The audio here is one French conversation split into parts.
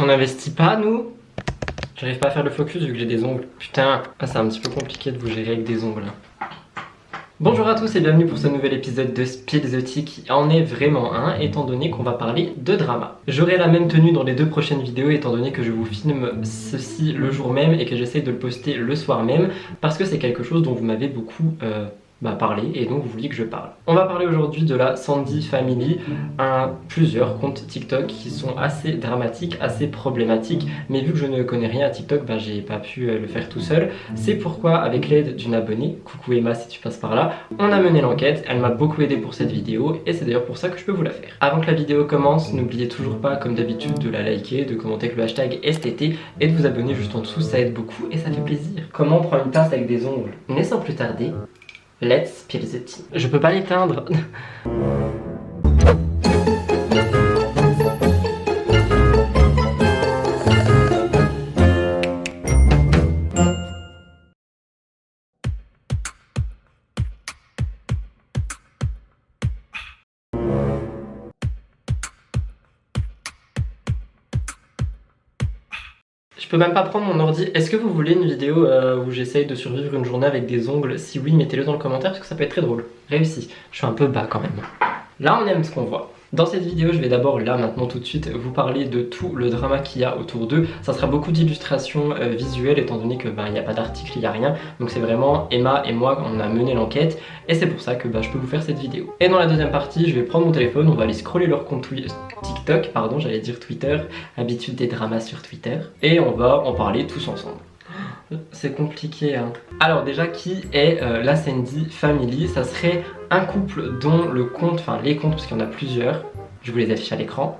n'investit pas, nous? J'arrive pas à faire le focus vu que j'ai des ongles. Putain, c'est un petit peu compliqué de vous gérer avec des ongles. Bonjour à tous et bienvenue pour ce nouvel épisode de Spill the Tea qui en est vraiment un, étant donné qu'on va parler de drama. J'aurai la même tenue dans les 2 prochaines vidéos étant donné que je vous filme ceci le jour même et que j'essaye de le poster le soir même parce que c'est quelque chose dont vous m'avez beaucoup parlé et donc vous vouliez que je parle. On va parler aujourd'hui de la Sandy Family, plusieurs comptes TikTok qui sont assez dramatiques, assez problématiques, mais vu que je ne connais rien à TikTok, j'ai pas pu le faire tout seul. C'est pourquoi avec l'aide d'une abonnée, coucou Emma si tu passes par là, on a mené l'enquête, elle m'a beaucoup aidé pour cette vidéo et c'est d'ailleurs pour ça que je peux vous la faire. Avant que la vidéo commence, n'oubliez toujours pas comme d'habitude de la liker, de commenter avec le hashtag STT et de vous abonner juste en dessous, ça aide beaucoup et ça fait plaisir. Comment on prend une tasse avec des ongles? Mais sans plus tarder, let's spill the tea. Je peux pas l'éteindre. Je peux même pas prendre mon ordi. Est-ce que vous voulez une vidéo où j'essaye de survivre une journée avec des ongles? Si oui, mettez-le dans le commentaire parce que ça peut être très drôle. Réussi. Je suis un peu bas quand même. Là, on aime ce qu'on voit. Dans cette vidéo, je vais d'abord, là, maintenant, tout de suite, vous parler de tout le drama qu'il y a autour d'eux. Ça sera beaucoup d'illustrations visuelles, étant donné que il n'y a pas d'article, il n'y a rien. Donc c'est vraiment Emma et moi, on a mené l'enquête. Et c'est pour ça que je peux vous faire cette vidéo. Et dans la deuxième partie, je vais prendre mon téléphone, on va aller scroller leur compte TikTok, pardon, j'allais dire Twitter, habitude des dramas sur Twitter. Et on va en parler tous ensemble. C'est compliqué hein. Alors déjà, qui est la Sandy Family? Ça serait un couple dont le compte, enfin les comptes parce qu'il y en a plusieurs, je vous les affiche à l'écran,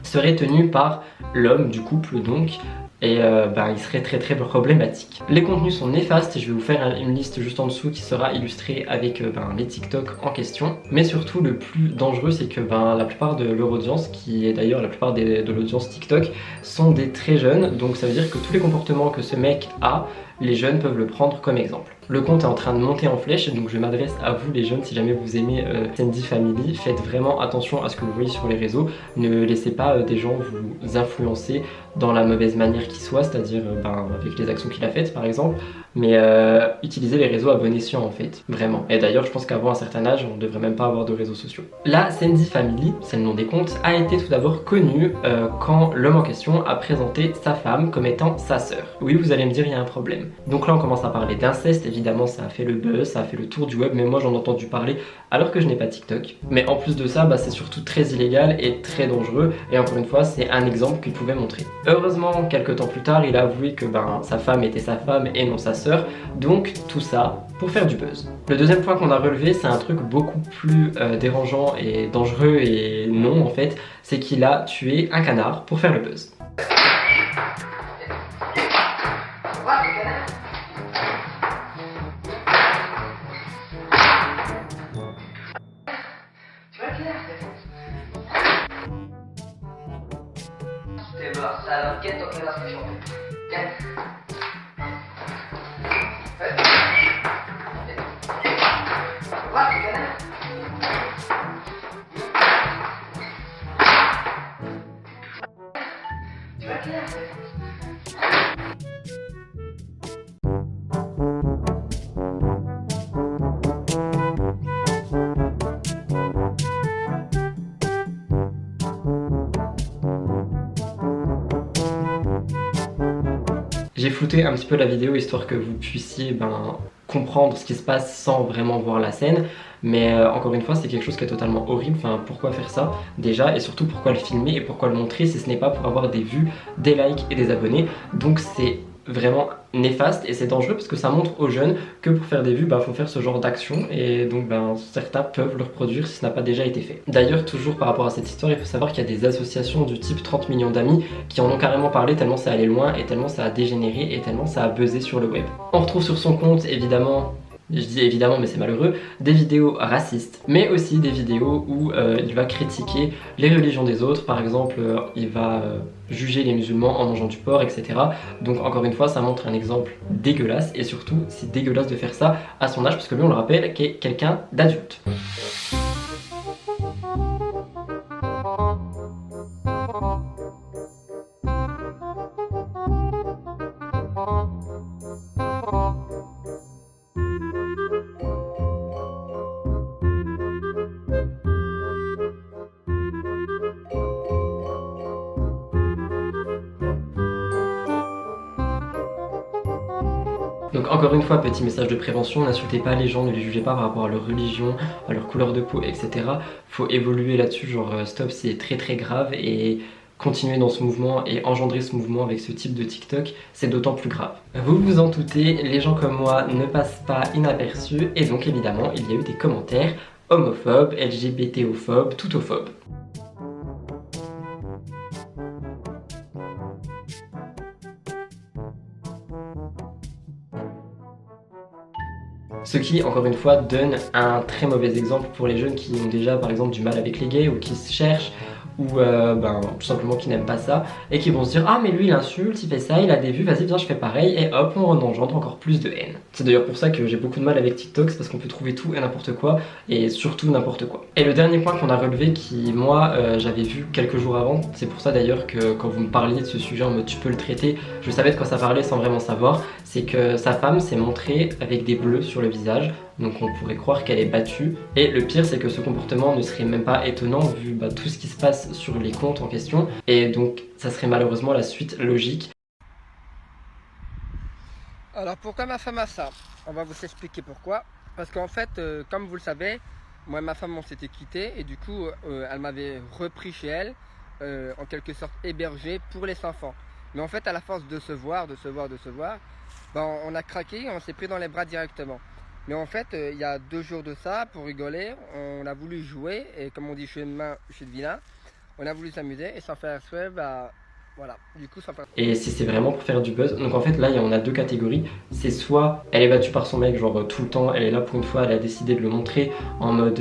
serait tenu par l'homme du couple donc. Et il serait très problématique. Les contenus sont néfastes et je vais vous faire une liste juste en dessous qui sera illustrée avec les TikTok en question. Mais surtout le plus dangereux c'est que la plupart de leur audience, qui est d'ailleurs la plupart de l'audience TikTok, sont des très jeunes. Donc ça veut dire que tous les comportements que ce mec a, les jeunes peuvent le prendre comme exemple. Le compte est en train de monter en flèche, donc je m'adresse à vous les jeunes, si jamais vous aimez Sandy Family, faites vraiment attention à ce que vous voyez sur les réseaux. Ne laissez pas des gens vous influencer dans la mauvaise manière qui soit, c'est-à-dire avec les actions qu'il a faites par exemple, mais utilisez les réseaux à bon escient en fait, vraiment. Et d'ailleurs je pense qu'avant un certain âge, on ne devrait même pas avoir de réseaux sociaux. La Sandy Family, c'est le nom des comptes, a été tout d'abord connue quand l'homme en question a présenté sa femme comme étant sa sœur. Oui, vous allez me dire, il y a un problème. Donc là on commence à parler d'inceste, évidemment ça a fait le buzz, ça a fait le tour du web, mais moi j'en ai entendu parler alors que je n'ai pas TikTok. Mais en plus de ça, c'est surtout très illégal et très dangereux, et encore une fois c'est un exemple qu'il pouvait montrer. Heureusement, quelques temps plus tard, il a avoué que sa femme était sa femme et non sa sœur, donc tout ça pour faire du buzz. Le deuxième point qu'on a relevé, c'est un truc beaucoup plus dérangeant et dangereux et non en fait, c'est qu'il a tué un canard pour faire le buzz. Alors, quel ton canard que chanter? Viens. Voilà, le canard. Tu vois le canard? J'ai flouté un petit peu la vidéo histoire que vous puissiez comprendre ce qui se passe sans vraiment voir la scène, mais encore une fois c'est quelque chose qui est totalement horrible. Pourquoi faire ça déjà, et surtout pourquoi le filmer et pourquoi le montrer si ce n'est pas pour avoir des vues, des likes et des abonnés. Donc c'est vraiment néfaste et c'est dangereux parce que ça montre aux jeunes que pour faire des vues, faut faire ce genre d'action, et donc certains peuvent le reproduire si ce n'a pas déjà été fait. D'ailleurs, toujours par rapport à cette histoire, il faut savoir qu'il y a des associations du type 30 millions d'amis qui en ont carrément parlé tellement ça allait loin et tellement ça a dégénéré et tellement ça a buzzé sur le web. On retrouve sur son compte évidemment, je dis évidemment mais c'est malheureux, des vidéos racistes, mais aussi des vidéos où il va critiquer les religions des autres. Par exemple, il va juger les musulmans en mangeant du porc, etc. Donc encore une fois, ça montre un exemple dégueulasse, et surtout c'est dégueulasse de faire ça à son âge, parce que lui on le rappelle qu'est quelqu'un d'adulte. Donc encore une fois, petit message de prévention, n'insultez pas les gens, ne les jugez pas par rapport à leur religion, à leur couleur de peau, etc. Faut évoluer là-dessus, genre stop, c'est très très grave et continuer dans ce mouvement et engendrer ce mouvement avec ce type de TikTok, c'est d'autant plus grave. Vous vous en doutez, les gens comme moi ne passent pas inaperçus et donc évidemment il y a eu des commentaires homophobes, LGBTophobes, toutophobes. Ce qui, encore une fois, donne un très mauvais exemple pour les jeunes qui ont déjà, par exemple, du mal avec les gays ou qui se cherchent ou tout simplement qui n'aiment pas ça et qui vont se dire « Ah mais lui il insulte, il fait ça, il a des vues, vas-y viens je fais pareil » et hop on engendre encore plus de haine. C'est d'ailleurs pour ça que j'ai beaucoup de mal avec TikTok, c'est parce qu'on peut trouver tout et n'importe quoi et surtout n'importe quoi. Et le dernier point qu'on a relevé qui moi j'avais vu quelques jours avant, c'est pour ça d'ailleurs que quand vous me parliez de ce sujet en mode tu peux le traiter, je savais de quoi ça parlait sans vraiment savoir, c'est que sa femme s'est montrée avec des bleus sur le visage. Donc on pourrait croire qu'elle est battue. Et le pire c'est que ce comportement ne serait même pas étonnant vu tout ce qui se passe sur les comptes en question. Et donc ça serait malheureusement la suite logique. Alors pourquoi ma femme a ça? On va vous expliquer pourquoi. Parce qu'en fait, comme vous le savez, moi et ma femme on s'était quittés et du coup elle m'avait repris chez elle, en quelque sorte hébergé pour les enfants. Mais en fait à la force de se voir, on a craqué, on s'est pris dans les bras directement. Mais en fait, il y a 2 jours de ça, pour rigoler, on a voulu jouer, et comme on dit chez le vilain, on a voulu s'amuser, et sans faire exprès, voilà, du coup sans faire... Et si c'est vraiment pour faire du buzz, donc en fait là on a 2 catégories, c'est soit elle est battue par son mec, genre tout le temps, elle est là pour une fois, elle a décidé de le montrer en mode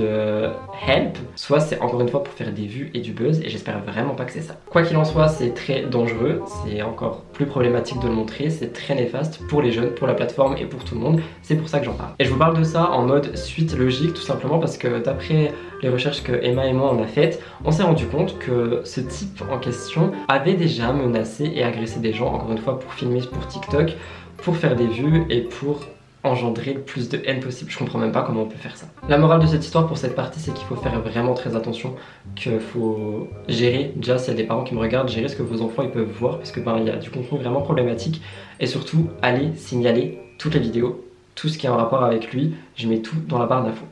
help, soit c'est encore une fois pour faire des vues et du buzz, et j'espère vraiment pas que c'est ça. Quoi qu'il en soit, c'est très dangereux, c'est encore plus problématique de le montrer, c'est très néfaste pour les jeunes, pour la plateforme et pour tout le monde, c'est pour ça que j'en parle. Et je vous parle de ça en mode suite logique, tout simplement parce que d'après les recherches que Emma et moi on a faites, on s'est rendu compte que ce type en question avait déjà menacé et agressé des gens, encore une fois pour filmer pour TikTok, pour faire des vues et pour engendrer le plus de haine possible. Je comprends même pas comment on peut faire ça. La morale de cette histoire pour cette partie, c'est qu'il faut faire vraiment très attention, qu'il faut gérer, déjà s'il y a des parents qui me regardent, gérer ce que vos enfants ils peuvent voir, parce que il y a du contenu vraiment problématique, et surtout allez signaler toutes les vidéos, tout ce qui est en rapport avec lui, je mets tout dans la barre d'infos.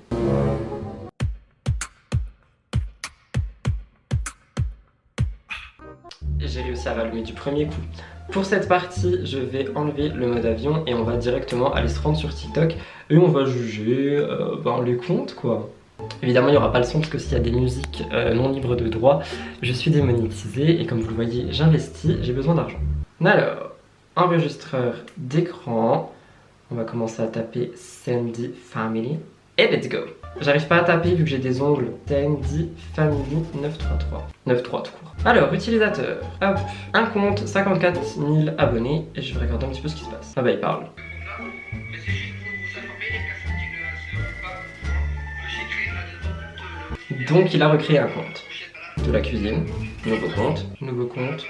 J'ai réussi à rallumer du premier coup. Pour cette partie, je vais enlever le mode avion et on va directement aller se rendre sur TikTok et on va juger les comptes quoi. Évidemment il n'y aura pas le son parce que s'il y a des musiques non libres de droit, je suis démonétisée et comme vous le voyez j'investis, j'ai besoin d'argent. Alors, enregistreur d'écran, on va commencer à taper Sandy Family et let's go. J'arrive pas à taper vu que j'ai des ongles. Sandy Family 933. 93 tout court. Alors, utilisateur. Hop. Un compte, 54 000 abonnés. Et je vais regarder un petit peu ce qui se passe. Ah bah, il parle. Donc, il a recréé un compte. De la cuisine. Nouveau compte. Nouveau compte.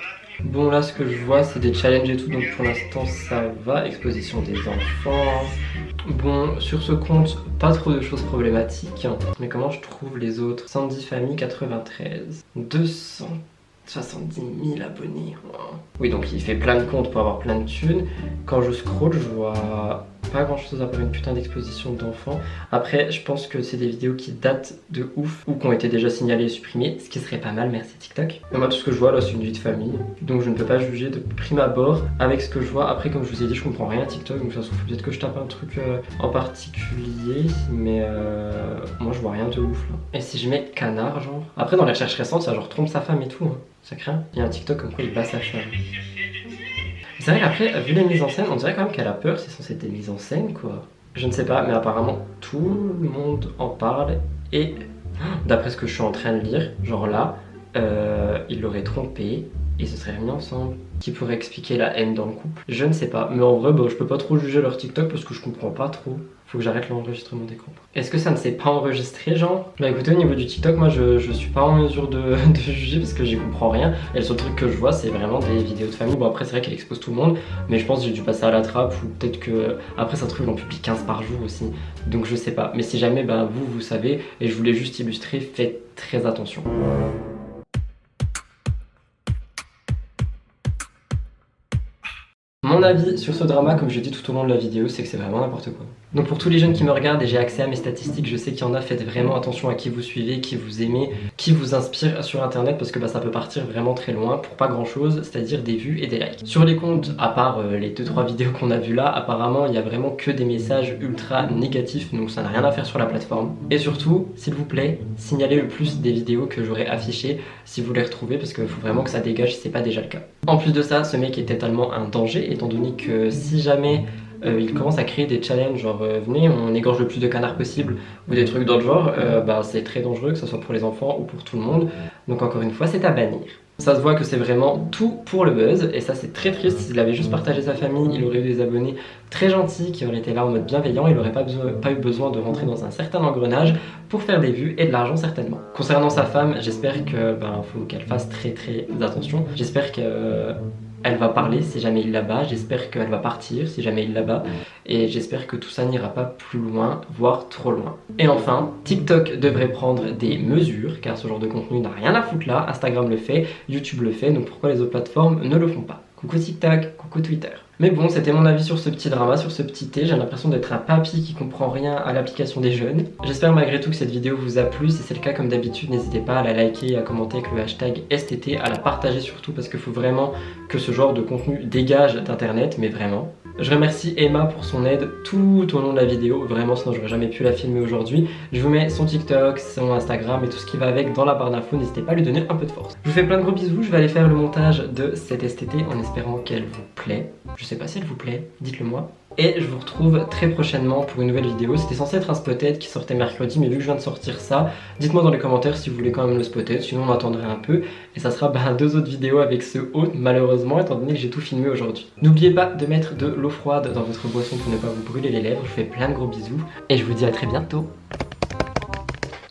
Bon, là, ce que je vois, c'est des challenges et tout. Donc, pour l'instant, ça va. Exposition des enfants. Bon, sur ce compte, pas trop de choses problématiques. Mais comment je trouve les autres? Sandy Family 93. 270 000 abonnés. Wow. Oui, donc il fait plein de comptes pour avoir plein de thunes. Quand je scroll, je vois pas grand chose à part une putain d'exposition d'enfants. Après, je pense que c'est des vidéos qui datent de ouf ou qui ont été déjà signalées et supprimées, ce qui serait pas mal, merci TikTok. Mais moi, tout ce que je vois là, c'est une vie de famille. Donc je ne peux pas juger de prime abord avec ce que je vois. Après, comme je vous ai dit, je comprends rien à TikTok, donc ça se trouve peut-être que je tape un truc en particulier. Mais moi, je vois rien de ouf là. Et si je mets canard, genre. Après, dans les recherches récentes, ça genre trompe sa femme et tout. Hein. Ça craint. Il y a un TikTok comme quoi il bat sa femme. C'est vrai qu'après, vu les mises en scène, on dirait quand même qu'elle a peur, c'est censé être des mises en scène quoi. Je ne sais pas, mais apparemment tout le monde en parle et d'après ce que je suis en train de lire, genre là, il l'aurait trompé et se seraient remis ensemble. Qui pourrait expliquer la haine dans le couple? Je ne sais pas, mais en vrai, je peux pas trop juger leur TikTok parce que je comprends pas trop. Faut que j'arrête l'enregistrement d'écran. Est-ce que ça ne s'est pas enregistré, genre? Bah écoutez, au niveau du TikTok, moi je suis pas en mesure de juger parce que j'y comprends rien. Et le seul truc que je vois, c'est vraiment des vidéos de famille. Bon, après, c'est vrai qu'elle expose tout le monde, mais je pense que j'ai dû passer à la trappe ou peut-être que. Après, ça se trouve, il en publie 15 par jour aussi. Donc je sais pas. Mais si jamais, vous savez, et je voulais juste illustrer, faites très attention. Mon avis sur ce drama, comme je dis tout au long de la vidéo, c'est que c'est vraiment n'importe quoi. Donc pour tous les jeunes qui me regardent et j'ai accès à mes statistiques, je sais qu'il y en a, faites vraiment attention à qui vous suivez, qui vous aimez, qui vous inspire sur internet parce que ça peut partir vraiment très loin pour pas grand chose, c'est-à-dire des vues et des likes. Sur les comptes, à part les 2-3 vidéos qu'on a vues là, apparemment il y a vraiment que des messages ultra négatifs, donc ça n'a rien à faire sur la plateforme. Et surtout, s'il vous plaît, signalez le plus des vidéos que j'aurai affichées si vous les retrouvez parce qu'il faut vraiment que ça dégage si c'est pas déjà le cas. En plus de ça, ce mec est totalement un danger étant donné que si jamais il commence à créer des challenges genre venez on égorge le plus de canards possible ou des trucs dans le genre, c'est très dangereux que ce soit pour les enfants ou pour tout le monde, donc encore une fois c'est à bannir. Ça se voit que c'est vraiment tout pour le buzz et ça c'est très triste. S'il avait juste partagé sa famille, il aurait eu des abonnés très gentils qui auraient été là en mode bienveillant, il n'aurait pas eu besoin de rentrer dans un certain engrenage pour faire des vues et de l'argent certainement. Concernant sa femme, j'espère que faut qu'elle fasse très attention. J'espère que elle va parler si jamais il la bat, j'espère qu'elle va partir si jamais il la bat et j'espère que tout ça n'ira pas plus loin, voire trop loin. Et enfin, TikTok devrait prendre des mesures car ce genre de contenu n'a rien à foutre là, Instagram le fait, YouTube le fait, donc pourquoi les autres plateformes ne le font pas? Coucou TikTok, coucou Twitter. Mais bon, c'était mon avis sur ce petit drama, sur ce petit thé. J'ai l'impression d'être un papy qui comprend rien à l'application des jeunes. J'espère malgré tout que cette vidéo vous a plu. Si c'est le cas, comme d'habitude, n'hésitez pas à la liker et à commenter avec le hashtag STT, à la partager surtout parce qu'il faut vraiment que ce genre de contenu dégage d'internet, mais vraiment. Je remercie Emma pour son aide tout au long de la vidéo, vraiment sinon j'aurais jamais pu la filmer aujourd'hui. Je vous mets son TikTok, son Instagram et tout ce qui va avec dans la barre d'infos, n'hésitez pas à lui donner un peu de force. Je vous fais plein de gros bisous, je vais aller faire le montage de cette STT en espérant qu'elle vous plaît. Je sais pas si elle vous plaît, dites-le moi. Et je vous retrouve très prochainement pour une nouvelle vidéo. C'était censé être un spotted qui sortait mercredi, mais vu que je viens de sortir ça, dites-moi dans les commentaires si vous voulez quand même le spotted, sinon on attendrait un peu. Et ça sera 2 autres vidéos avec ce haut, malheureusement, étant donné que j'ai tout filmé aujourd'hui. N'oubliez pas de mettre de l'eau froide dans votre boisson pour ne pas vous brûler les lèvres. Je vous fais plein de gros bisous et je vous dis à très bientôt.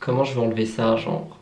Comment je vais enlever ça, genre?